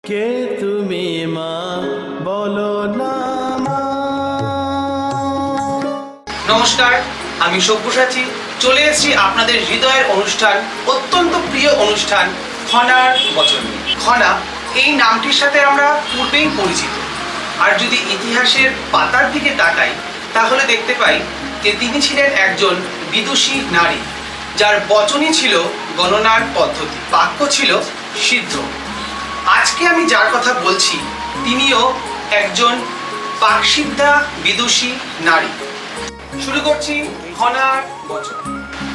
কে তুমি মা বলো না মা। নমস্কার, আমি সব্যসাচী চলে এসেছি আপনাদের হৃদয়ের অনুষ্ঠান, অত্যন্ত প্রিয় অনুষ্ঠান খনার বচন। খনা এই নামটির সাথে আমরা পূর্বেই পরিচিত, আর যদি ইতিহাসের পাতার দিকে তাকাই তাহলে দেখতে পাই যে তিনি ছিলেন একজন বিদুষী নারী, যার বচনই ছিল গণনার পদ্ধতি, বাক্য ছিল সিদ্ধ। আজকে আমি যার কথা বলছি তিনিও একজন বাকসিদ্ধা বিদুষী নারী। শুরু করছি খনার বচন,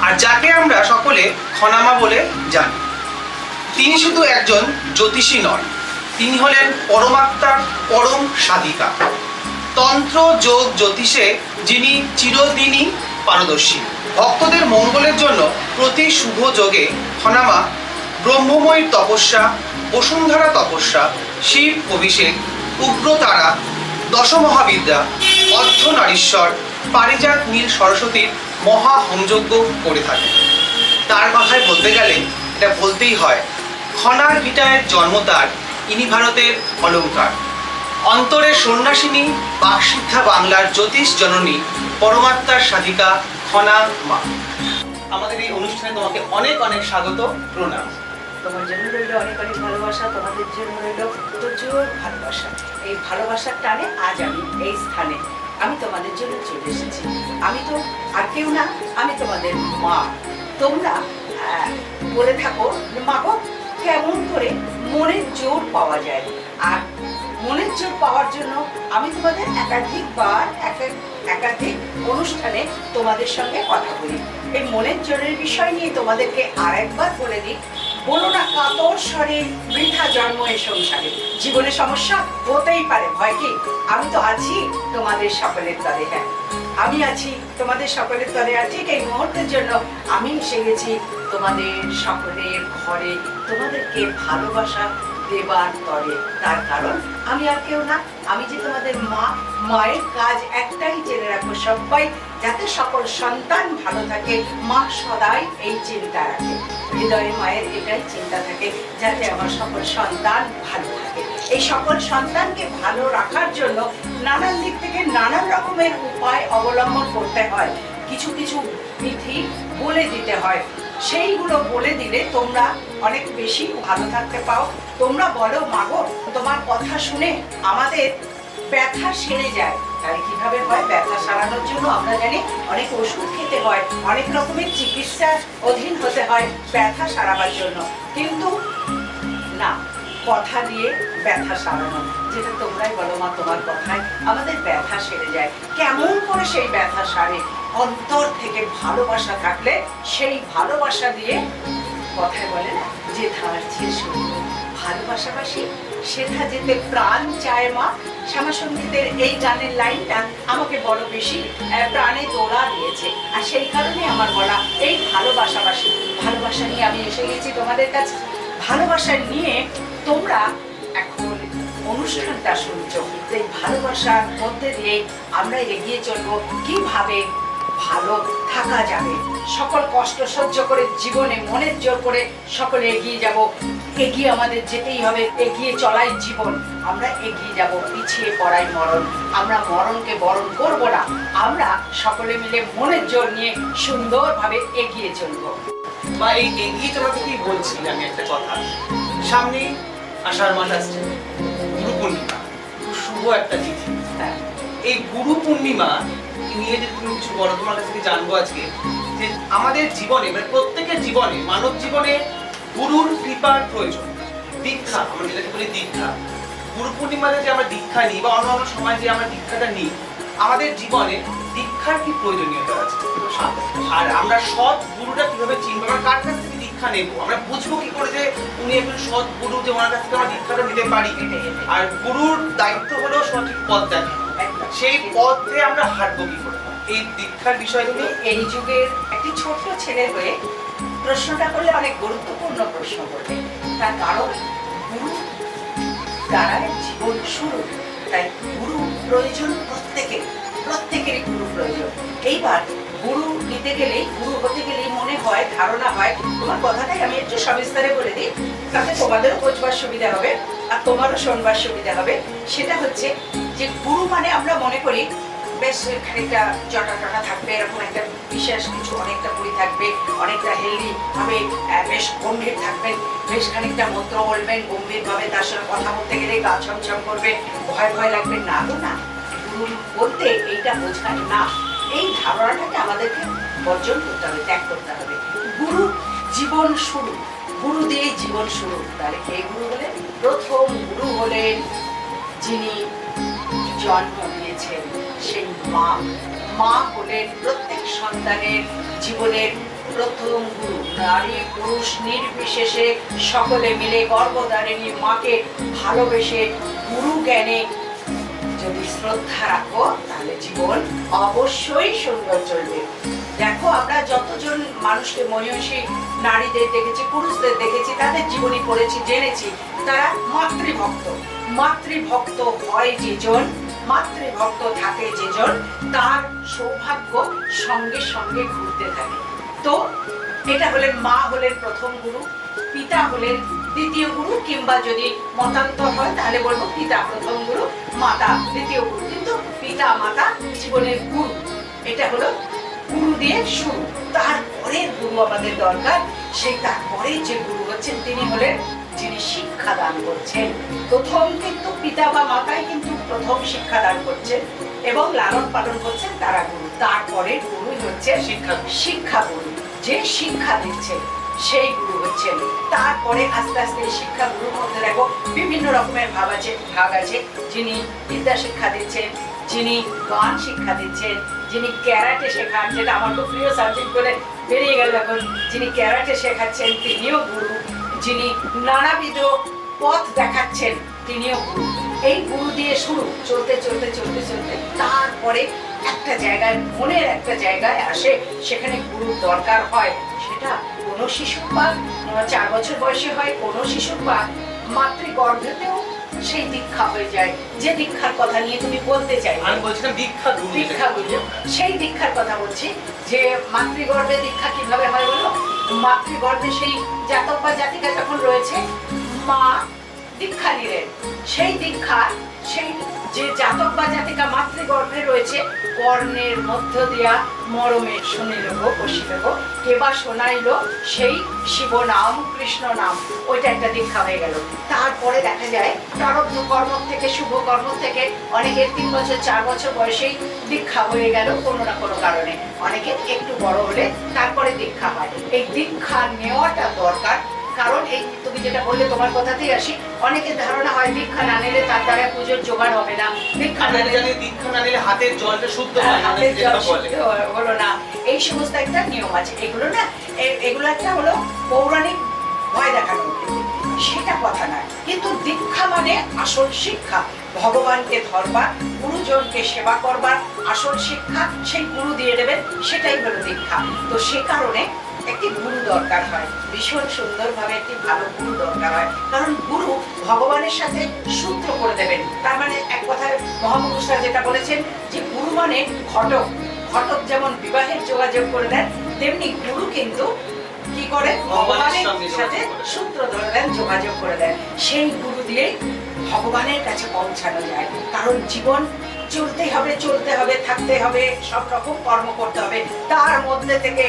আর যাকে আমরা সকলে খনামা বলে জানি। তিনি শুধু একজন জ্যোতিষী নন, তিনি হলেন পরমাত্মার পরম সাধিকা। তন্ত্র যোগ জ্যোতিষে যিনি চিরদিনই পারদর্শী। ভক্তদের মঙ্গলের জন্য প্রতি শুভ যোগে খনামা ব্রহ্মময়ী তপস্যা, বসুন্ধরা তপস্যা, শিব অভিষেক, উগ্রতারা, দশমহাবিদ্যা, অর্ধনারীশ্বর, পারিজাত নীল সরস্বতীর মহা হোমযজ্ঞ করে থাকেন। তার কথায় বলতে গেলে এটা বলতেই হয়, খনার ভিটায়ের জন্ম তার, ইনি ভারতের অলঙ্কার। অন্তরের সন্ন্যাসিনী, বাকসিদ্ধা বাংলার জ্যোতিষ জননী, পরমাত্মার সাধিকা খনা মা। আমাদের এই অনুষ্ঠানে তোমাকে অনেক অনেক স্বাগত, প্রণাম। তোমার জন্য রইল অনেক অনেক ভালোবাসা, তোমাদের জন্য রইল প্রচুর ভালোবাসা। এই ভালোবাসার টানে আজ আমি এই স্থানে আমি তোমাদের জন্য চলে এসেছি। আমি তো আর কেউ না, আমি তোমাদের মা। তোমরা বলে থাকো মা গো, কেমন করে মনের জোর পাওয়া যায়, আর মনের জোর পাওয়ার জন্য আমি তোমাদের একাধিকবার একাধিক অনুষ্ঠানে তোমাদের সঙ্গে কথা বলি। এই মনের জোরের বিষয় নিয়ে তোমাদেরকে আর একবার বলে দিই, বলো না কাতর স্বরে বৃথা জন্ম এ সংসারে। জীবনে সমস্যা হতেই পারে, ভয় কি? আমি তো আছি তোমাদের সকলের তরে। হ্যাঁ, আমি আছি তোমাদের সকলের তরে। আর ঠিক এই মুহূর্তের জন্য আমি এসে গেছি তোমাদের সকলের ঘরে, তোমাদেরকে ভালোবাসা দেবার তরে। তার কারণ আমি আর কেউ না, আমি যে তোমাদের মা। মায়ের কাজ একটাই, জেনে রাখো সবাই, যাতে সকল সন্তান ভালো থাকে। মা সদাই এই চিন্তা রাখে, হৃদয়ে মায়ের এটাই চিন্তা থাকে, যাতে আমার সকল সন্তান ভালো থাকে। এই সকল সন্তানকে ভালো রাখার জন্য নানান দিক থেকে নানান রকমের উপায় অবলম্বন করতে হয়, কিছু কিছু বিধি বলে দিতে হয়। সেইগুলো বলে দিলে তোমরা অনেক বেশি ভালো থাকতে পাও। তোমরা বলো মাগো, তোমার কথা শুনে আমাদের ব্যথা সেরে যায়। তাহলে কিভাবে হয়? ব্যথা সারানোর জন্য আমরা জানি অনেক ওষুধ খেতে হয়, অনেক রকমের চিকিৎসার অধীন হতে হয় ব্যথা সারাবার জন্য। কিন্তু না, কথা দিয়ে ব্যথা সারানো, যেটা তোমরাই বলো মা, তোমার কথায় আমাদের ব্যথা সেরে যায়। কেমন করে সেই ব্যথা সারে? অন্তর থেকে ভালোবাসা থাকলে সেই ভালোবাসা দিয়ে, কথায় বলে না, যে ধার চেয়ে শুরু ভালোবাসাবাসী সেথা যেতে প্রাণ চায় মা। শ্যামাসঙ্গীতের এই গানের লাইনটা আমাকে বড় বেশি প্রাণে দোলা দিয়েছে, আর সেই কারণে আমার বলা এই ভালোবাসাবাসী। ভালোবাসা নিয়ে আমি এসে গেছি তোমাদের কাছে। ভালোবাসা নিয়ে তোমরা এখন অনুষ্ঠানটা শুনছো। এই ভালোবাসার মধ্যে দিয়ে আমরা এগিয়ে চলবো, কিভাবে ভালো থাকা যাবে। সকল কষ্ট সহ্য করে জীবনে মনের জোর করে সকলে এগিয়ে যাব। এগিয়ে আমাদের যেতেই হবে, এগিয়ে চলাই জীবন। আমরা এগিয়ে যাব, পিছিয়ে পড়াই মরণ। আমরা মরণকে বরণ করব না, আমরা সকলে মিলে মনের জোর নিয়ে সুন্দরভাবে এগিয়ে চলবো। বা এই এগিয়ে চলা থেকেই বলছি আমি একটা কথা। সামনে আষাঢ় মাস আসছে, গুরু পূর্ণিমা, খুব শুভ একটা তিথি। হ্যাঁ, এই গুরু পূর্ণিমা নিয়ে যদি তুমি কিছু বলো, তোমার কাছ থেকে জানবো আজকে, যে আমাদের জীবনে, মানে প্রত্যেকের জীবনে, মানব জীবনে গুরুর কৃপার প্রয়োজন। দীক্ষা, আমরা যেটাকে বলি দীক্ষা, গুরু পূর্ণিমাতে যে আমরা দীক্ষা নিই বা অন্য সময় যে আমরা দীক্ষাটা নিই, আমাদের জীবনে দীক্ষার কি প্রয়োজনীয়তা আছে? আর আমরা সৎ গুরুটা কিভাবে চিনবো? আমরা কার কাছ থেকে দীক্ষা নেবো? আমরা বুঝবো কি করে যে উনি একজন সৎ গুরু, যে ওনার কাছ থেকে আমরা দীক্ষাটা নিতে পারি? আর গুরুর দায়িত্ব হলো সঠিক পথ দেখা, সেই পথে আমরা হাঁটবো কি করে? এই দীক্ষার বিষয় তুমি এই যুগের একটি ছোট্ট ছেলে হয়ে প্রশ্নটা করলে অনেক গুরুত্বপূর্ণ প্রশ্ন করবে। তার কারণ গুরু দ্বারাই জীবন শুরু, তাই গুরু প্রয়োজন প্রত্যেকেরই গুরু প্রয়োজন। এইবার গুরু নিতে গেলেই, গুরু হতে গেলেই মনে হয়, ধারণা হয়, তোমার কথাটাই আমি একটু সবিস্তারে বলে দিই। তাতে তোমাদেরও বোঝবার সুবিধা হবে আর তোমারও শোনবার সুবিধা হবে। সেটা হচ্ছে যে গুরু মানে আমরা মনে করি বেশ খানিকটা জটা টটা থাকবে, এরকম একটা বিশেষ কিছু, অনেকটা বই থাকবে, অনেকটা হেলদি ভাবে, বেশ গম্ভীর থাকবেন, বেশ খানিকটা মন্ত্র বলবেন গম্ভীর ভাবে, তার সঙ্গে কথা বলতে গেলে গা ছমছম করবে, ভয় ভয় লাগবে। না তো না, গুরু বলতে এইটা বোঝায় না। এই ধারণাটাকে আমাদেরকে বর্জন করতে হবে, ত্যাগ করতে হবে। গুরু জীবন শুরু, গুরু দিয়েই জীবন শুরু। তাহলে কে গুরু হলেন? প্রথম গুরু হলেন যিনি জন্ম দিয়েছেন সেই মা। মা হলেন প্রত্যেক সন্তানের জীবনের প্রথম গুরু। নারী পুরুষ নির্বিশেষে সকলে মিলে গর্ভধারিণী মাকে ভালোবেসে গুরু জ্ঞানে যদি শ্রদ্ধা রাখো তাহলে জীবন অবশ্যই সুন্দর চলবে। দেখো, আমরা যতজন মানুষকে, মহিষী নারীদের দেখেছি, পুরুষদের দেখেছি, তাদের জীবনী পড়েছি, জেনেছি, তারা মাতৃভক্ত। মাতৃভক্ত হয় যেজন, মাতৃভক্ত থাকে যেজন, তার সৌভাগ্য সঙ্গে সঙ্গে ঘুরতে থাকে। তো এটা হলেন মা, হলেন প্রথম গুরু, পিতা হলেন দ্বিতীয় গুরু, কিংবা যদি মতান্তর হয় তাহলে বলবো পিতা প্রথম গুরু, মাতা দ্বিতীয় গুরু, কিন্তু পিতা মাতা জীবনের গুরু। এটা হলো গুরু দিয়ে শুরু। তারপরে গুরু আমাদের দরকার। সেই তারপরে যে গুরু হচ্ছেন তিনি হলেন যিনি শিক্ষা দান করছেন। প্রথম কিন্তু পিতা বা মাতাই কিন্তু প্রথম শিক্ষা দান করছেন এবং লালন পালন করছেন, তারা গুরু। তারপরে গুরু হচ্ছে শিক্ষা গুরু, যে শিক্ষা দিচ্ছেন সেই গুরু হচ্ছেন। তারপরে আস্তে আস্তে শিক্ষা গুরুর মধ্যে দেখো বিভিন্ন রকমের ভাগ আছে। যিনি বিদ্যা শিক্ষা দিচ্ছেন, যিনি গান শিক্ষা দিচ্ছেন, যিনি ক্যারাটে শেখান, যেটা আমার খুব প্রিয় সাবজেক্ট বলে বেরিয়ে গেল এখন, যিনি ক্যারাটে শেখাচ্ছেন তিনিও গুরু, যিনি নানাবিধ পথ দেখাচ্ছেন তিনিও গুরু। এই গুরু দিয়ে শুরু, চলতে চলতে চলতে চলতে তারপরে একটা জায়গায়, মনের একটা জায়গায় আসে, সেখানে গুরুর দরকার হয়। সেটা কোনো শিশুর পা 4 বছর বয়সে হয়, কোনো শিশুর পা মাতৃগর্ভেতেও সেই দীক্ষা হয়ে যায়। যে দীক্ষার কথা নিয়ে তুমি বলতে চাই, আমি বলছিলাম দীক্ষা গুরু। দীক্ষা গুরু, সেই দীক্ষার কথা বলছি। যে মাতৃগর্ভে দীক্ষা কিভাবে হয় বলো? মাতৃগর্ভে সেই জাতক বা জাতিকা যখন রয়েছে, মা দীক্ষা নিলেন, সেই দীক্ষা, সেই যে জাতক বা জাতিকা মাতৃগর্ভে রয়েছে, কর্ণের মধ্য দিয়া মরমে শুনিল গো বসিল গো, কেবা শোনাইল সেই শিব নাম কৃষ্ণ নাম। ওইটা একটা দীক্ষা হয়ে গেল। তারপরে দেখা যায় প্রারব্ধ কর্ম থেকে, শুভ কর্ম থেকে অনেকের 3 বছর 4 বছর বয়সেই দীক্ষা হয়ে গেল কোনো না কোনো কারণে। অনেকের একটু বড় হলে তারপরে দীক্ষা হয়। এই দীক্ষা নেওয়াটা দরকার। কারণ এই তুমি যেটা বললে, তোমার কথাতেই আসি, অনেকের ধারণা হয় দীক্ষা না নিলে তার দ্বারা পুজোর জোগাড় হবে না, দীক্ষা না নিলে হাতের জলটা শুদ্ধ হয় না, হাতের জল শুদ্ধ হলো না। এই সমস্ত একটা নিয়ম আছে। এগুলো না, এগুলো একটা হলো পৌরাণিক ভয় দেখানো, সেটা কথা না। কিন্তু দীক্ষা মানে আসল শিক্ষা, ভগবানকে ধরবার, গুরুজনকে সেবা করবার আসল শিক্ষা সেই গুরু দিয়ে দেবেন, সেটাই হলো দীক্ষা। তো সে কারণে একটি গুরু দরকার হয়, ভীষণ সুন্দরভাবে একটি ভালো গুরু দরকার হয়। কারণ গুরু ভগবানের সাথে সূত্র করে দেবেন। তার মানে এক কথায় মহাপুরুষরা যেটা বলেছেন যে গুরু মানে ঘটক। ঘটক যেমন বিবাহের যোগাযোগ করে দেন, তেমনি গুরু কিন্তু কি করে? ভগবানের সাথে সূত্র ধরে দেন, যোগাযোগ করে দেন। সেই গুরু দিয়ে ভগবানের কাছে পৌঁছানো যায়। কারণ জীবন চলতে হবে, চলতে হবে, থাকতে হবে, সব রকম কর্ম করতে হবে। তার মধ্যে থেকে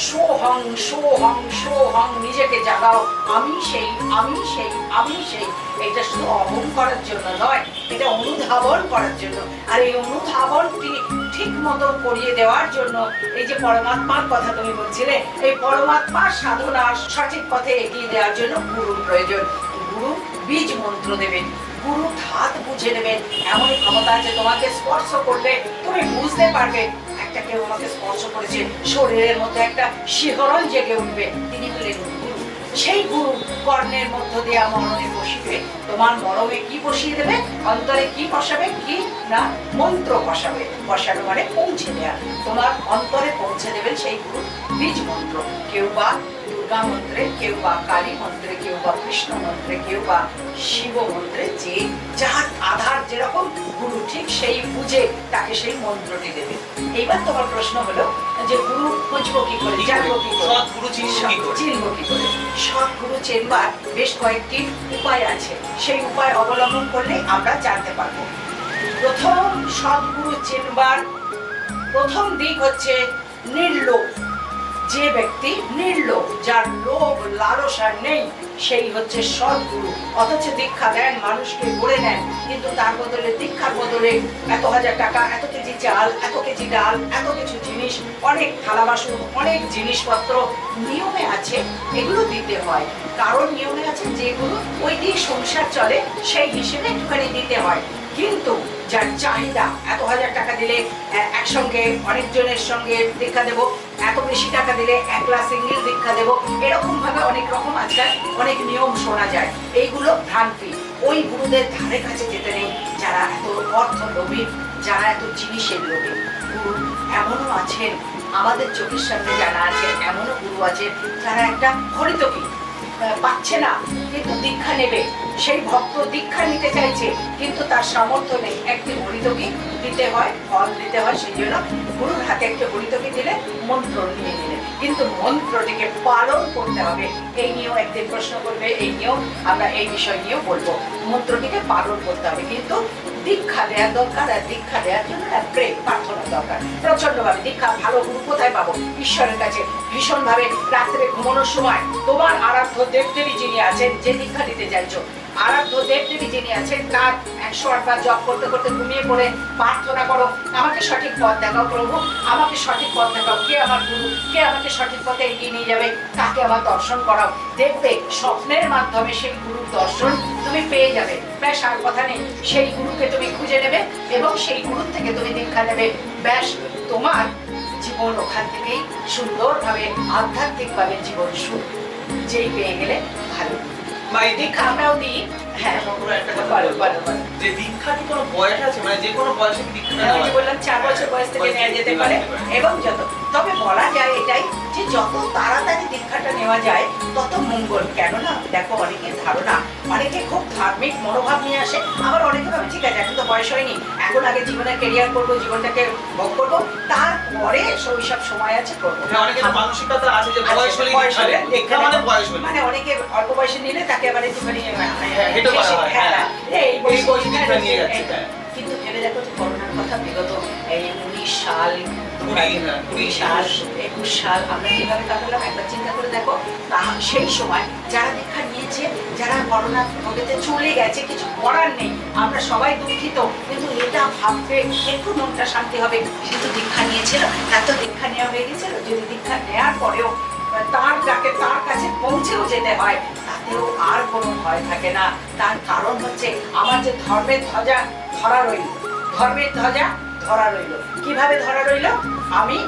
সোহং সোহং সোহং নিজেকে জাগাও, আমি সেই, আমি সেই, আমি সেই। এটা শুধু অহং করার জন্য নয়, এটা অনুধাবন করার জন্য। আর এই অনুধাবনটি ঠিক মতো করিয়ে দেওয়ার জন্য এই যে পরমাত্মার কথা তুমি বলছিলে, এই পরমাত্মার সাধনার সঠিক পথে এগিয়ে দেওয়ার জন্য গুরুর প্রয়োজন। গুরু বীজ মন্ত্র দেবেন, গুরু ধাত বুঝে নেবেন। এমনই ক্ষমতা আছে, তোমাকে স্পর্শ করলে তুমি বুঝতে পারবে একটা কেউ আমাকে স্পর্শ করেছে, শরীরের মধ্যে একটা শিহরণ জেগে উঠবে। তিনি হলেন গুরু। সেই গুরু কর্ণের মধ্য দিয়ে মরণে বসিবে। তোমার মরমে কি বসিয়ে দেবে? অন্তরে কি বসাবে? কি না, মন্ত্র বসাবে। বসানো মানে পৌঁছে দেয়া। তোমার অন্তরে পৌঁছে দেবেন সেই গুরু বীজ মন্ত্র। কেউ বা দুর্গা মন্ত্রে, কেউ বা কালী মন্ত্রে, কেউ বা কৃষ্ণ মন্ত্রে, কেউ বা শিব মন্ত্রে, যে যার আধার যেরকম গুরু ঠিক সেই বুঝে তাকে সেই মন্ত্রটি দেবে। এইবার তোমার প্রশ্ন হলো যে গুরু খুঁজবো কি করে, জানবো কি করে, সৎগুরু চিনবো কি করে? সৎগুরু চেনবার বেশ কয়েকটি উপায় আছে, সেই উপায় অবলম্বন করলে আমরা জানতে পারবো। প্রথম সৎগুরু চেনবার প্রথম দিক হচ্ছে নির্লোভ। যে ব্যক্তি নির্লোভ, যার লোভ লালসা নেই, সেই হচ্ছে সৎগুরু। অথচ দীক্ষা দেন, মানুষকে গড়ে নেন, কিন্তু তার বদলে দীক্ষার বদলে এত হাজার টাকা, এত কেজি চাল, এত কেজি ডাল, এত কিছু জিনিস, অনেক থালা বাসন, অনেক জিনিসপত্র নিয়মে আছে, এগুলো দিতে হয়। কারণ নিয়মে আছে যেগুলো ওই দিয়ে সংসার চলে, সেই হিসেবে একটুখানি দিতে হয়। কিন্তু যার চাহিদা, এত হাজার টাকা দিলে একসঙ্গে অনেকজনের সঙ্গে দীক্ষা দেবো, এত বেশি টাকা দিলে একলা সিঙ্গেল দীক্ষা দেবো, এরকম ভাবে অনেক রকম আজকাল অনেক নিয়ম শোনা যায়। এইগুলো ভ্রান্তি। ওই গুরুদের ধারে কাছে যেতে নেই যারা এত অর্থ লোভী, যারা এত জিনিসের লোভী। গুরু এমনও আছেন, আমাদের চোখের সামনে জানা আছে, এমনও গুরু আছে যারা একটা হরিতকি পাচ্ছে না কিন্তু দীক্ষা নেবে, সেই ভক্ত দীক্ষা নিতে চাইছে কিন্তু তার সামর্থ্য নেই, একটি হরিতকি দিতে হয়, ফল দিতে হয়। সেই জন্য গুরুর হাতে একটি হরিতকি দিলে মন্ত্র নিয়ে নিলেন, কিন্তু মন্ত্রটিকে পালন করতে হবে। এই নিয়েও একদিন প্রশ্ন করবে, এই নিয়েও আমরা এই বিষয় নিয়েও বলবো। মন্ত্রটিকে পালন করতে হবে, কিন্তু দীক্ষা দেওয়ার দরকার, আর দীক্ষা দেওয়ার জন্য প্রেম প্রার্থনা দরকার প্রচন্ডভাবে। দীক্ষা ভালো গুরু কোথায় পাবো? ঈশ্বরের কাছে ভীষণভাবে। রাত্রে ঘুমানোর সময় তোমার আরাধ্য দেবদেবী যিনি আছেন, যে দীক্ষা দিতে চাইছো, আরাধ্য দেবদেবী যিনি আছেন, তার 108 বার জপ করতে করতে ঘুমিয়ে পড়ে প্রার্থনা করো, আমাকে সঠিক পথ দেখাও প্রভু, আমাকে সঠিক পথ দেখাও, কে আমার গুরু, কে আমাকে সঠিক পথে এগিয়ে নিয়ে যাবে, তাকে আমার দর্শন করাও। দেখবে স্বপ্নের মাধ্যমে সেই গুরুর দর্শন তুমি পেয়ে যাবে। ব্যাস, আর কথা নেই। সেই গুরুকে তুমি খুঁজে নেবে এবং সেই গুরুর থেকে তুমি দীক্ষা নেবে। ব্যাস, তোমার জীবন ওখান থেকেই সুন্দরভাবে আধ্যাত্মিকভাবে জীবন শুরু। যেই পেয়ে গেলে ভালো। মানে দীক্ষা আমরাও দিই। হ্যাঁ, একটা কথা বলো, যে দীক্ষা কি কোনো বয়স আছে? মানে যে কোনো বয়সে কি দীক্ষা নেওয়া যায়? বললাম 4 বছর বয়স থেকে নেওয়া যেতে পারে এবং যত, তবে বলা যায় এটাই যে যত তাড়াতাড়ি দীক্ষাটা নেওয়া যায় তত মঙ্গল। কেননা দেখো, অনেকের ধারণা, অনেকে খুব ধার্মিক মনোভাব নিয়ে আসে, আবার অনেকে ভাবে ঠিক আছে এখন তো বয়স হয়নি, এখন আগে জীবনে ক্যারিয়ার করবো, জীবনটাকে ভোগ করবো, তারপরে শৈশব সময় আছে করবো। অনেকের মানসিকতা আছে যে বয়স হলে দীক্ষা মানে বয়স হলে, মানে অনেকে অল্প বয়সে নিলে তাকে আবার একটুখানি কিন্তু ভেবে দেখো যে করোনার কথা, বিগত এই 19 সাল 20 সাল 21 সাল আমরা কিভাবে কাটালাম একবার চিন্তা করে দেখো। সেই সময় যারা দীক্ষা নিয়েছে, যারা করোনা ভোগেতে চলে গেছে, কিছু করার নেই, আমরা সবাই দুঃখিত, কিন্তু এটা ভাববে একটু মনটা শান্তি হবে, কিন্তু দীক্ষা নিয়েছিল, এত দীক্ষা নেওয়া হয়ে গেছিল, যদি দীক্ষা নেওয়ার পরেও তার কাছে পৌঁছেও যেতে হয়, তাতেও আর কোনো ভয় থাকে না। তার কারণ হচ্ছে আমার যে ধর্মের ধ্বজা ধরা রইল, ধর্মের ধ্বজা ধরা রইল। কিভাবে ধরা রইল? আমি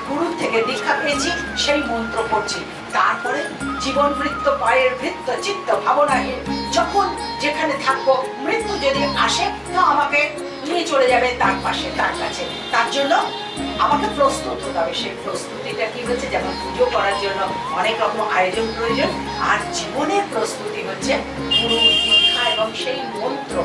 গুরুর থেকে দীক্ষা পেয়েছি, সেই মন্ত্র পড়ছি, তারপরে জীবন মৃত্যু পায়ের ভৃত্য চিত্ত ভাবনাহীন, যখন যেখানে থাকবো, মৃত্যু যদি আসে তো আমাকে নিয়ে চলে যাবে তার পাশে, তার কাছে। তার জন্য আমাকে প্রস্তুত হতে হবে। সেই প্রস্তুতিটা কি হচ্ছে? যেমন পুজো করার জন্য অনেক রকম আয়োজন প্রয়োজন, আর জীবনের প্রস্তুতি হচ্ছে গুরু দীক্ষা এবং সেই মন্ত্র।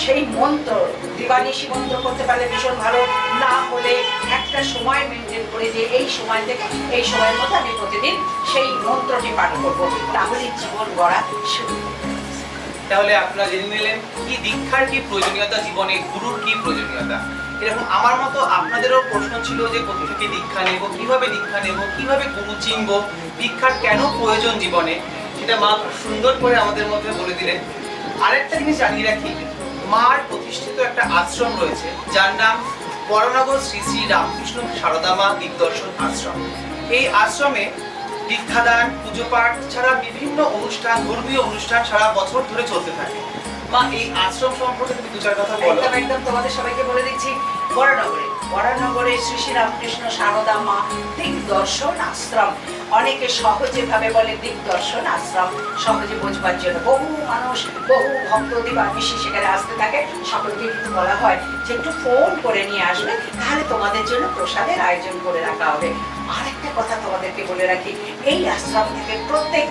সেই মন্ত্র দিবানিশি মন্ত্র করতে পারলে ভীষণ ভালো, না হলে একটা সময় মেনটেন করে যে এই সময় থেকে এই সময়ের মধ্যে আমি প্রতিদিন সেই মন্ত্রটি পাঠ করবো, তাহলে জীবন গড়া শুরু। তাহলে আপনারা জেনে নিলেন কি দীক্ষার কি প্রয়োজনীয়তা, জীবনে গুরুর কি প্রয়োজনীয়তা। এরকম আমার মতো আপনাদেরও প্রশ্ন ছিল যে কোথা থেকে দীক্ষা নেব, কিভাবে দীক্ষা নেব, কিভাবে গুরু চিনব, দীক্ষার কেন প্রয়োজন জীবনে, সেটা মা সুন্দর করে আমাদের মধ্যে বলে দিলেন। আরেকটা জিনিস জানিয়ে রাখি, মার প্রতিষ্ঠিত একটা আশ্রম রয়েছে যার নাম বড়নগর শ্রী শ্রী রামকৃষ্ণ সারদা মা দিগদর্শন আশ্রম। এই আশ্রমে দীক্ষাদান, পুজো পাঠ ছাড়া বিভিন্ন অনুষ্ঠান, ধর্মীয় অনুষ্ঠান সারা বছর ধরে চলতে থাকে। মা এই আশ্রম সম্পর্কে তুমি দু চার কথা বলো। একদম একদম তোমাদের সবাইকে বলে দিচ্ছি। বরানগরে শ্রী শ্রী রামকৃষ্ণ সারদা মা দিগদর্শন আশ্রম, অনেকে সহজে ভাবে বলে দিগদর্শন আশ্রম, সহজে বোঝবার জন্য বহু মানুষ বহু ভক্ত দিবানিশি সেখানে আসতে থাকে। সকলকে কিন্তু বলা হয় যে একটু ফোন করে নিয়ে আসবে, তাহলে তোমাদের জন্য প্রসাদের আয়োজন করে রাখা হবে। আরেকটা কথা তোমাদেরকে বলে রাখি, এই আশ্রম থেকে প্রত্যেক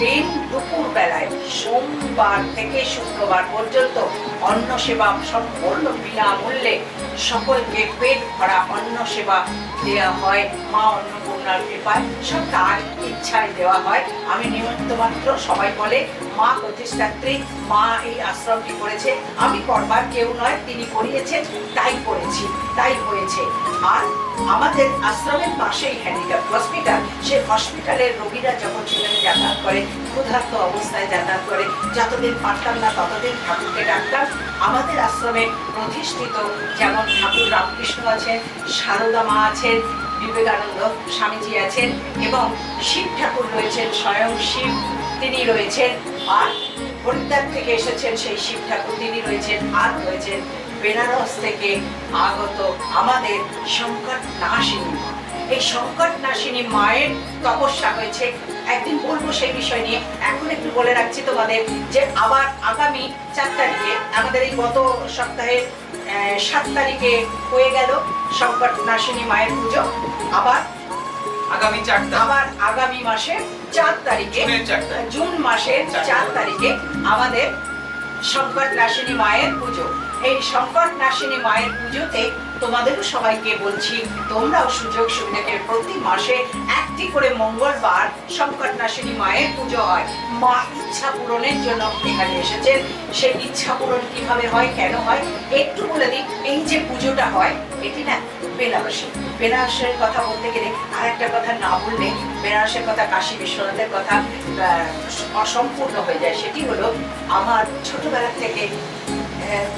দিন দুপুর বেলায় সোমবার থেকে শুক্রবার পর্যন্ত অন্ন সেবা সম্পূর্ণ বিনামূল্যে সকলকে পেট ভরা অন্ন সেবা দেওয়া হয়। মা অন্নপূর্ণার কৃপায় সব তার ইচ্ছায় দেওয়া হয়। আমি নিমিত্ত মাত্র। সবাই বলে মা প্রতিষ্ঠাত্রী, মা এই আশ্রমটি করেছে, আমি করবার কেউ নয়, তিনি করিয়েছেন তাই করেছি, তাই হয়েছে। আর আমাদের আশ্রমের পাশেই হ্যান্ডিক্যাপ হসপিটাল, সেই হসপিটালের রোগীরা যখন সেখানে যাতায়াত করে, ক্ষুধার্ত অবস্থায় যাতায়াত করে, যতদিন পারতাম না ততদিন ঠাকুরকে ডাকতাম। আমাদের আশ্রমে প্রতিষ্ঠিত যেমন ঠাকুর রামকৃষ্ণ আছেন, সারদা মা আছেন, বিবেকানন্দ স্বামীজি আছেন এবং শিব ঠাকুর রয়েছেন, স্বয়ং শিব তিনি রয়েছেন। আর হরিদ্বার থেকে এসেছেন সেই শিব ঠাকুর তিনি রয়েছেন। আর রয়েছেন বেনারস থেকে আগত আমাদের সংকট নাশিনী মা। এই সংকট নাশিনী মায়ের তপস্যা হয়েছে, একদিন বলবো সেই বিষয় নিয়ে। এখন একটু বলে রাখছি তোমাদের যে আবার আগামী 4 তারিখে, আমাদের এই গত সপ্তাহে 7 তারিখে হয়ে গেল সংকট নাশিনী মায়ের পুজো। আবার আগামী মাসে 4 তারিখে, জুন মাসের 4 তারিখে আমাদের সংকট নাশিনী মায়ের পুজো। এই সংকট নাশিনী মায়ের পুজোতে তোমাদেরও সবাইকে বলছি, তোমরাও সুযোগ সুবিধাকে প্রতি মাসে একটি করে মঙ্গলবার সংকট নাশিনী মায়ের পুজো হয়। মা ইচ্ছা পূরণের জন্য এখানে এসেছেন। সেই ইচ্ছা পূরণ কিভাবে হয়, কেন হয় একটু বলে দিই। এই যে পুজোটা হয় এটি না বেনারসের কথা বলতে গেলে আর একটা কথা না বললে বেনারসের কথা, কাশী বিশ্বনাথের কথা অসম্পূর্ণ হয়ে যায়। সেটি হলো আমার ছোটবেলা থেকে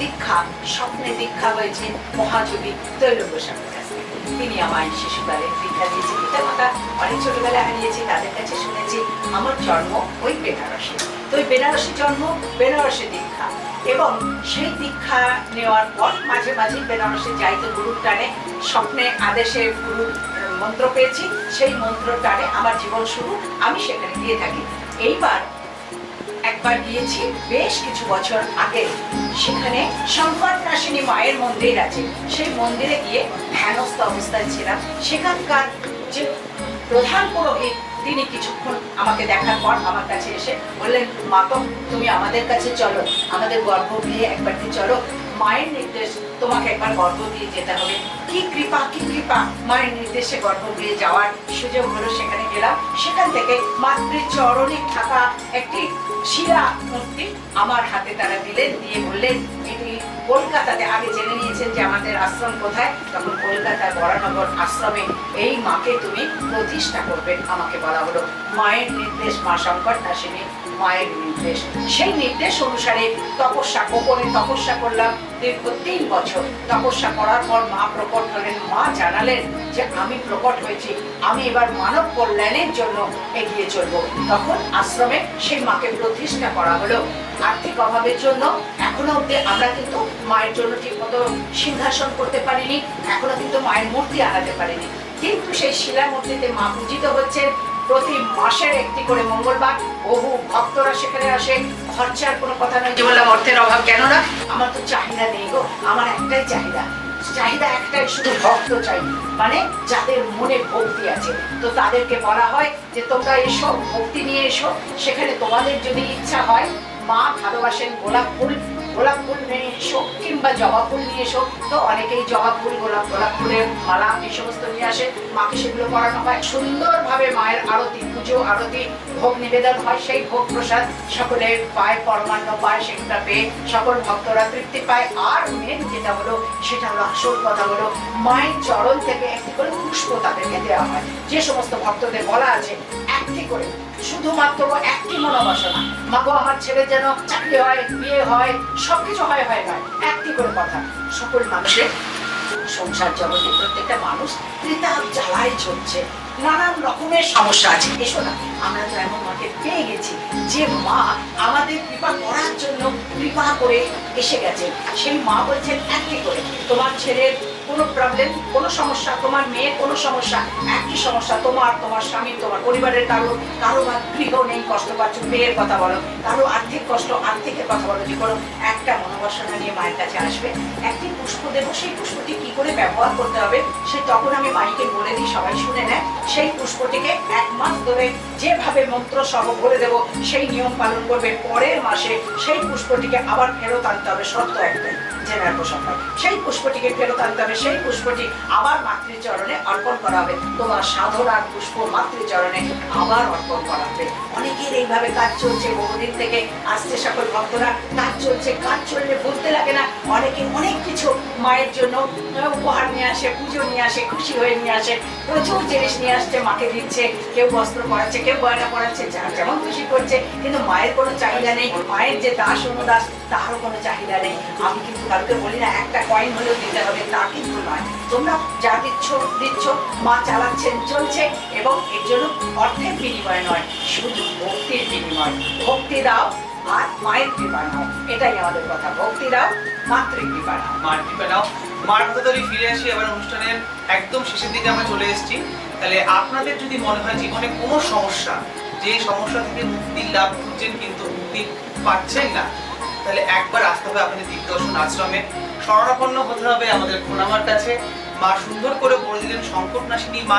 দীক্ষা, স্বপ্নে দীক্ষা হয়েছে মহাযোগী তৈলঙ্গ স্বামীর কাছ থেকে। তিনি আমায় শিশুকালে দীক্ষা দিয়েছে। পিতা মাতা অনেক ছোটবেলায় হারিয়েছি, তাদের কাছে শুনেছি। আমার জন্ম ওই বেনারসে, তো ওই বেনারসে জন্ম, বেনারসে দীক্ষা। এবং সেই দীক্ষা নেওয়ার পর মাঝে মাঝে বেনারসে যাইতে গুরুর টানে, স্বপ্নে আদেশে গুরুর মন্ত্র পেয়েছি, সেই মন্ত্র টানে আমার জীবন শুরু। আমি সেখানে গিয়ে থাকি। এইবার একবার গিয়েছি বেশ কিছু বছর আগে, সেখানে সংকট নাশিনী মায়ের মন্দির আছে। সেই মন্দিরে গিয়ে ধ্যানস্থ অবস্থায় ছিলাম। সেখানকার যে প্রধান পুরোহিত তিনি কিছুক্ষণ আমাকে দেখার পর আমার কাছে এসে বললেন, মাতম তুমি আমাদের কাছে চলো, আমাদের গর্ভগৃহে একবারটি চলো, মায়ের নির্দেশ তোমাকে একবার গর্ভগৃহে যেতে হবে। কি কৃপা, কি কৃপা! মায়ের নির্দেশে গর্ভগৃহে যাওয়ার সুযোগ হলো। সেখানে গেলাম। সেখান থেকে মাতৃচরণে থাকা একটি শিলা মূর্তি আমার হাতে তারা দিলেন, দিয়ে বললেন এটি কলকাতাতে, আগে জেনে নিয়েছেন যে আমাদের আশ্রম কোথায়, তখন কলকাতায় বরানগর আশ্রমে এই মাকে তুমি প্রতিষ্ঠা করবে। আমাকে বলা হলো মায়ের নির্দেশ, মা সংকট নাশিনী মায়ের নির্দেশ। সেই নির্দেশ অনুসারে তপস্যা, গোপনে তপস্যা করলাম দীর্ঘ 3 বছর। তপস্যা করার পর মা প্রকট হলেন। মা জানালেন যে আমি প্রকট হয়েছি, আমি এবার মানব কল্যাণের জন্য এগিয়ে চলবো। তখন আশ্রমে সেই মাকে প্রতিষ্ঠা করা হলো। আর্থিক অভাবের জন্য এখনো অব্দি আমরা কিন্তু মায়ের জন্য ঠিক মতো সিংহাসন করতে পারিনি, এখনো কিন্তু মায়ের মূর্তি আনাতে পারিনি। কিন্তু সেই শিলা মূর্তিতে মা পূজিত হচ্ছেন। প্রতি মাসের একটি করে মঙ্গলবার বহু ভক্তরা সেখানে আসে। খরচার কোনো কথা নয় যে বললাম অর্থের অভাব, কেন না, আমার তো চাহিদা নেই গো, আমার একটাই চাহিদা একটাই, শুধু ভক্ত চাই, মানে যাদের মনে ভক্তি আছে। তো তাদেরকে বলা হয় যে তোমরা এসো, ভক্তি নিয়ে এসো। সেখানে তোমাদের যদি ইচ্ছা হয়, মা ভালোবাসেন গোলাপ ফুল নিয়ে এসো কিংবা জবা ফুল নিয়ে এসো। তো অনেকেই জবা ফুল, গোলাপ ফুলের মালা এই সমস্ত নিয়ে আসে। মাকে সেগুলো পরানো হয়। সুন্দরভাবে মায়ের আরতি, পুজো আরতি, ভোগ নিবেদন হয়। সেই ভোগ প্রসাদ সকলে পায়, পরমান্ন পায়, সেটা পেয়ে সকল ভক্তরা তৃপ্তি পায়। আর মেন যেটা হলো, সেটা হলো আসল কথা হলো, মায়ের চরণ থেকে একটি করে পুষ্প তাদেরকে দেওয়া হয়। যে সমস্ত ভক্তদের বলা আছে একটি করে, শুধুমাত্র একটি মনোবাসনা, মাগো আমার ছেলে যেন চাকরি হয়, বিয়ে হয়, সবকিছু হয় নয়, একটি করে কথা। সকল মানুষের সংসার জগতে প্রত্যেকটা মানুষ ত্রিতাপ জ্বালায় চলছে, নানান রকমের সমস্যা আছে। এসো না, আমরা তো এমন মাকে পেয়ে গেছি যে মা আমাদের কৃপা করার জন্য কৃপা করে এসে গেছেন। সেই মা বলছেন একই করে, তোমার ছেলের কোনো প্রবলেম, কোনো সমস্যা, তোমার মেয়ের কোনো সমস্যা, একই সমস্যা, তোমার স্বামীর, তোমার পরিবারের কারো বা গৃহ নেই, কষ্ট পাচ্ছ, বিয়ের কথা বলো, কারো আর্থিক কষ্ট, আর্থিকের কথা বলো, যে কোনো একটা মনোবাসনা নিয়ে মায়ের কাছে আসবে, একটি পুষ্প দেবো, সেই পুষ্পটি কি করে ব্যবহার করতে হবে সে তখন আমি মাইকে বলে দিই, সবাই শুনে নেয়। সেই পুষ্পটিকে 1 মাস ধরে যেভাবে মন্ত্র সহ বলে দেবো সেই নিয়ম পালন করবে। পরের মাসে সেই পুষ্পটিকে আবার ফেরত আনতে হবে, শর্ত একটাই, জেনার প্রসঙ্গ, সেই পুষ্পটিকে ফেরত আনতে হবে, সেই পুষ্পটি আবার মাতৃচরণে অর্পণ করা হবে। তোমার সাধনার পুষ্প মাতৃচরণে আবার অর্পণ করা হবে। অনেকের এইভাবে কাজ চলছে, বহুদিন থেকে আসছে সকল ভক্তরা, কাজ চলছে, কাজ চললে বলতে লাগে না। অনেকে অনেক কিছু মায়ের জন্য উপহার নিয়ে আসে, পুজো নিয়ে আসে, খুশি হয়ে নিয়ে আসে, প্রচুর জিনিস নিয়ে আসছে, মাকে দিচ্ছে, কেউ বস্ত্র পরাচ্ছে, কেউ গয়না পরাচ্ছে, যার যেমন খুশি করছে, কিন্তু মায়ের কোনো চাহিদা নেই। মায়ের যে দাস অনুদাস তারও কোনো চাহিদা নেই। আমি কিন্তু কাউকে বলি না একটা কয়েন হলেও দিতে হবে, তা কিন্তু নয়। তোমরা যা দিচ্ছ, মা চালাচ্ছেন, চলছে, এবং এর জন্য অর্থের বিনিময় নয়, শুধু ভক্তির বিনিময়। ভক্তি দাও আর মায়ের কৃপা নাও, এটাই আমাদের কথা। ভক্তি দাও, মাতৃকৃপা নাও। মার কৃপা নাও। মার কথা ধরে ফিরে আসি, আবার অনুষ্ঠানের একদম শেষের দিকে আমরা চলে এসেছি। তাহলে আপনাদের যদি মনে হয় জীবনে কোনো সমস্যা, যে সমস্যা থেকে মুক্তির লাভ খুঁজছেন কিন্তু মুক্তি পাচ্ছেন না, তাহলে একবার আসতে হবে আপনাদের দিগদর্শন আশ্রমে, শরণাপন্ন হতে হবে আমাদের খোনামার কাছে। মা সুন্দর করে বলে দিলেন সংকটনাশিনী মা,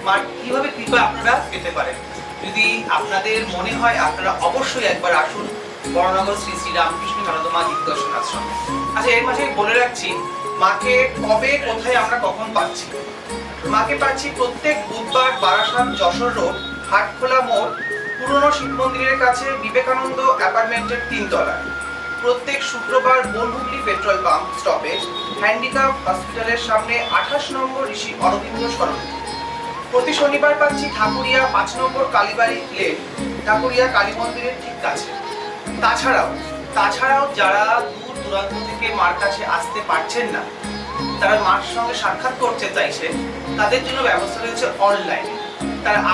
মার কিভাবে কৃপা আপনারা পেতে পারেন। যদি আপনাদের মনে হয় আপনারা অবশ্যই একবার আসুন বড়নগর শ্রী শ্রী রামকৃষ্ণ মানদমা দিগদর্শন আশ্রমে। আচ্ছা, এর মাঝে বলে রাখছি মাকে কবে কোথায় আমরা কখন পাচ্ছি। মাকে পাচ্ছি প্রত্যেক বুধবার বারাসাত যশোর রোড, হাটখোলা মোড়, পুরনো শিব মন্দিরের কাছে বিবেকানন্দ অ্যাপার্টমেন্টের 3 তলায়। প্রত্যেক শুক্রবার বোলহুগলি পেট্রোল পাম্প স্টপেজ, হ্যান্ডিক্যাপ হসপিটালের সামনে 28 নম্বর ঋষি অরবিন্দ সরণ। প্রতি শনিবার পাচ্ছি ঠাকুরিয়া 5 নম্বর কালীবাড়ি লেন, ঠাকুরিয়া কালী মন্দিরের ঠিক কাছে। তাছাড়াও যারা দূর দূরান্ত থেকে মার কাছে আসতে পারছেন না, তারা মার সঙ্গে সাক্ষাৎ করতে চাইছে, তাদের জন্য ব্যবস্থা রয়েছে অনলাইনে।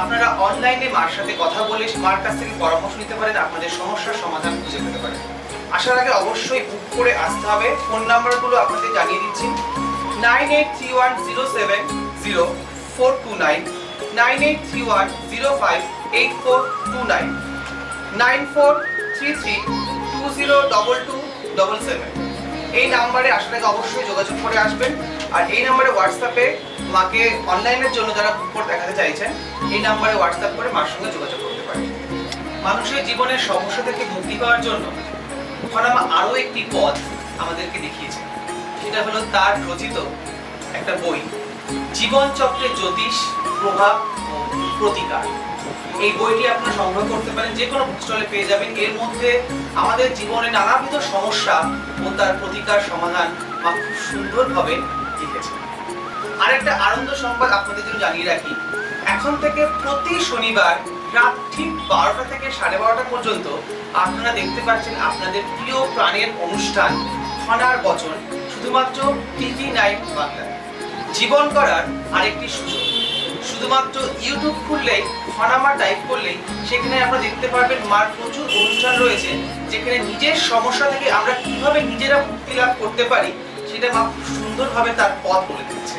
আপনারা অনলাইনে মার সাথে কথা বলে মার কাছ থেকে পরামর্শ নিতে পারেন, আপনাদের সমস্যার সমাধান খুঁজে পেতে পারেন। আসার আগে অবশ্যই বুক করে আসতে হবে। ফোন নাম্বারগুলো আপনাদের জানিয়ে দিচ্ছি: 9831070429, 9831058429, 9433202277। এই নাম্বারে আসার আগে অবশ্যই যোগাযোগ করে আসবেন। আর এই নাম্বারে হোয়াটসঅ্যাপে মাকে অনলাইনের জন্য যারা বুক করে দেখাতে চাইছেন, এই নাম্বারে হোয়াটসঅ্যাপ করে মার সঙ্গে যোগাযোগ করতে পারেন। মানুষের জীবনের সমস্যা থেকে মুক্তি পাওয়ার জন্য খোনামা আরও একটি পথ আমাদেরকে দেখিয়েছে, সেটা হলো তার রচিত একটা বই, জীবন চক্রে জ্যোতিষ, প্রভাব ও প্রতিকার। এই বইটি আপনারা সংগ্রহ করতে পারেন, যে কোনো বুক স্টলে পেয়ে যাবেন। এর মধ্যে আমাদের জীবনে নানাবিধ সমস্যা ও তার প্রতিকার সমাধান মা খুব সুন্দরভাবে লিখেছে। আরেকটা আনন্দ সংবাদ আপনাদের জন্য জানিয়ে রাখি, এখন থেকে প্রতি শনিবার রাত ঠিক 12টা থেকে 12:30 পর্যন্ত আপনারা দেখতে পাচ্ছেন আপনাদের প্রিয় প্রাণের অনুষ্ঠান খনার বচন, শুধুমাত্র TV9 বাংলায়। জীবন করার আরেকটি সুযোগ, শুধুমাত্র ইউটিউব খুললেই খনামা টাইপ করলেই সেখানে আপনারা দেখতে পারবেন মার প্রচুর অনুষ্ঠান রয়েছে, যেখানে নিজের সমস্যা থেকে আমরা কিভাবে নিজেরা মুক্তি লাভ করতে পারি সেটা মা খুব সুন্দরভাবে তার পথ বলে দিচ্ছে।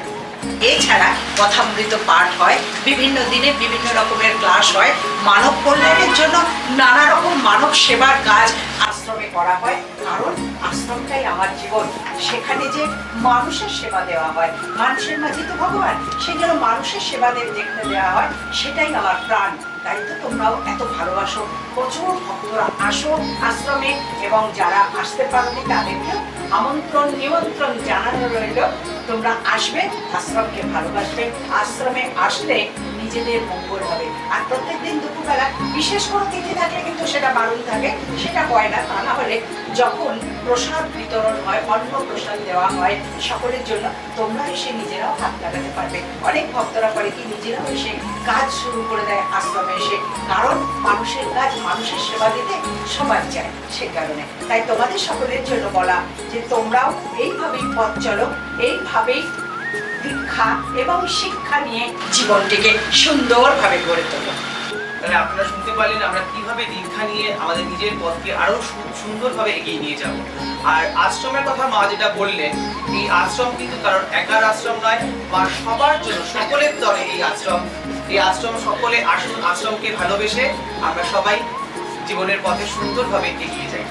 এছাড়া কথামৃত পাঠ হয়, বিভিন্ন দিনে বিভিন্ন রকমের ক্লাস হয়, মানব কল্যাণের জন্য নানা রকম মানব সেবার কাজ আশ্রমে করা হয়। কারণ আশ্রমটাই আমার জীবন, সেখানে যে মানুষের সেবা দেওয়া হয়, মানুষের মাঝে তো ভগবান, সেজন্য মানুষের সেবা যেখানে দেওয়া হয় সেটাই আমার প্রাণ। তাই তো তোমরাও এত ভালোবাসো, প্রচুর ভক্তরা আসো আশ্রমে, এবং যারা আসতে পারোনি তাদেরকেও আমন্ত্রণ নিমন্ত্রণ জানানো রইল, তোমরা আসবে, আশ্রমকে ভালোবাসবে। আশ্রমে আসলে নিজেদের মঙ্গল হবে। আর প্রত্যেকদিন দুপুরবেলা বিশেষ কোনো তিথি থাকলে কিন্তু সেটা বারণ থাকে, সেটা হয় না। তা না হলে যখন প্রসাদ বিতরণ হয়, অন্ন প্রসাদ দেওয়া হয় সকলের জন্য, তোমরা এসে নিজেরাও হাত লাগাতে পারবে। অনেক ভক্তরা করে কি নিজেরাও এসে কাজ শুরু করে দেয় আশ্রমে এসে, কারণ মানুষের কাজ, মানুষের সেবা দিতে সবাই চায়, সে কারণে। তাই তোমাদের সকলের জন্য বলা যে তোমরাও এইভাবেই পথ চলো, এইভাবেই দীক্ষা এবং শিক্ষা নিয়ে জীবনটিকে সুন্দরভাবে গড়ে তোলো। তাহলে আপনারা শুনতে পারলেন আমরা কিভাবে দীক্ষা নিয়ে আমাদের নিজের পথকে আরো সুন্দরভাবে এগিয়ে নিয়ে যাব। আর আশ্রমের কথা মা যেটা বললেন, এই আশ্রম কিন্তু কারণ একার আশ্রম নয়, মা সবার জন্য, সকলের দলে এই আশ্রম। এই আশ্রম সকলে আসুন, আশ্রমকে ভালোবেসে আমরা সবাই জীবনের পথে সুন্দরভাবে এগিয়ে যাই।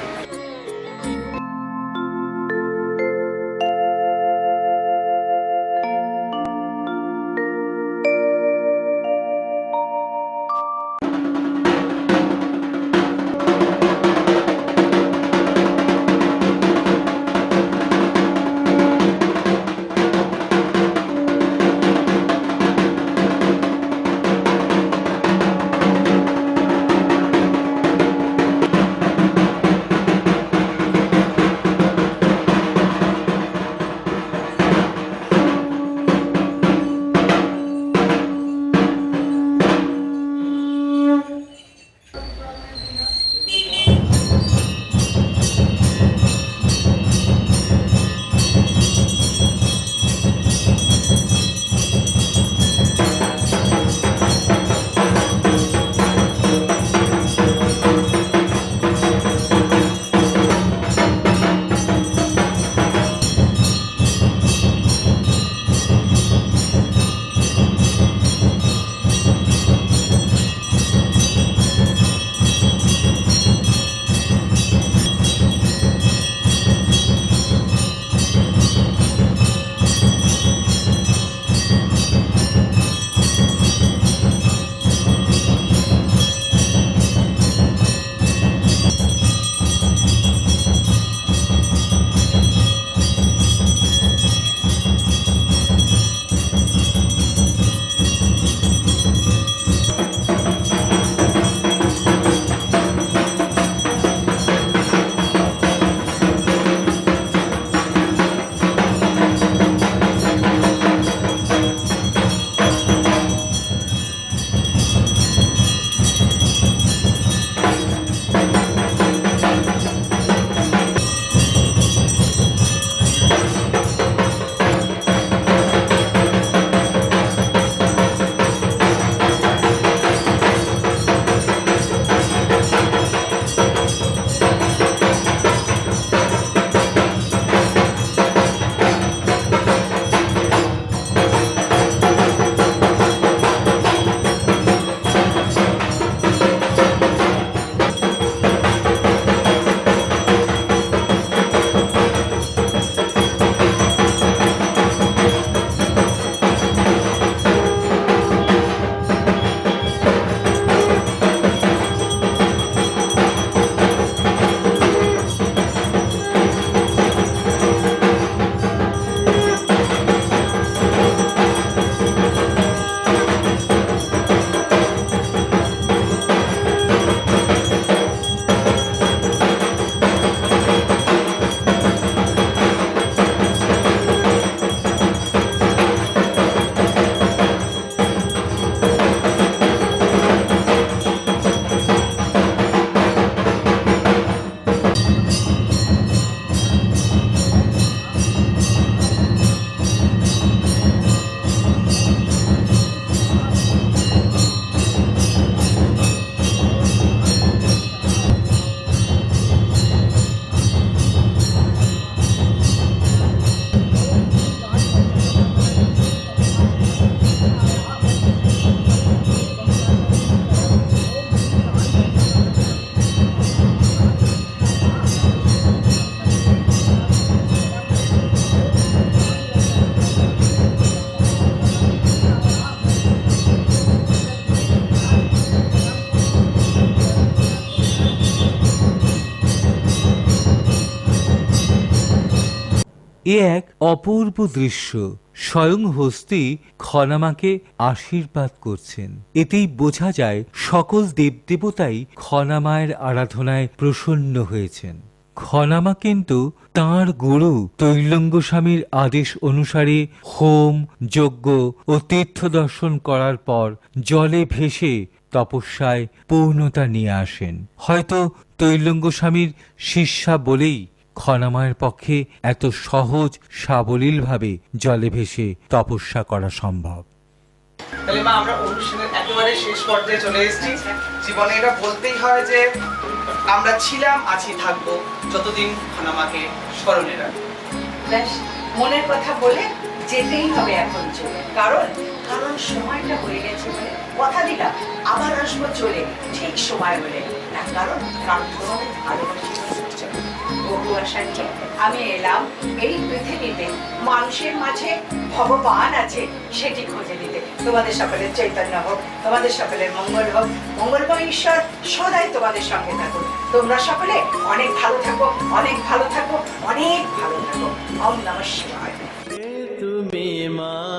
এ এক অপূর্ব দৃশ্য। স্বয়ং হস্তি খনামাকে আশীর্বাদ করছেন। এতেই বোঝা যায় সকল দেবদেবতাই খনামায়ের আরাধনায় প্রসন্ন হয়েছেন। খনামা কিন্তু তাঁর গুরু তৈলঙ্গ স্বামীর আদেশ অনুসারে হোম, যজ্ঞ ও তীর্থ দর্শন করার পর জলে ভেসে তপস্যায় পূর্ণতা নিয়ে আসেন। হয়তো তৈলঙ্গ স্বামীর শিষ্যা বলেই খনামায়ের পক্ষে এত সহজ সাবলীলভাবে জলে ভেসে তপস্যা করা সম্ভব। তাহলে মা আমরা অনুষ্ঠানের একেবারে শেষ পর্যায়ে চলে এসেছি। জীবনে এটা বলতেই হয় যে আমরা ছিলাম, আছি, থাকবো যতদিন খনামাকে স্মরণে রাখবো। ব্যাস মনের কথা বলে যেতেই হবে এখন চলে, কারণ কারণ সময়টা হয়ে গেছে বলে কথা দিলাম আবার আসবো চলে ঠিক সময় হলে। না কারণ কারণ তোমাদের ভালোবাসি বহু আশা নিয়ে আমি এলাম এই পৃথিবীতে। মানুষের মাঝে ভগবান আছে সেটি খুঁজে দিতে। তোমাদের সকলের চৈতন্য হোক, তোমাদের সকলের মঙ্গল হোক, মঙ্গলময় ঈশ্বর সদাই তোমাদের সঙ্গে থাকুন। তোমরা সকলে অনেক ভালো থাকো, অনেক ভালো থাকো, অনেক ভালো থাকো। ওম নমঃ শিবায়। তুমি মা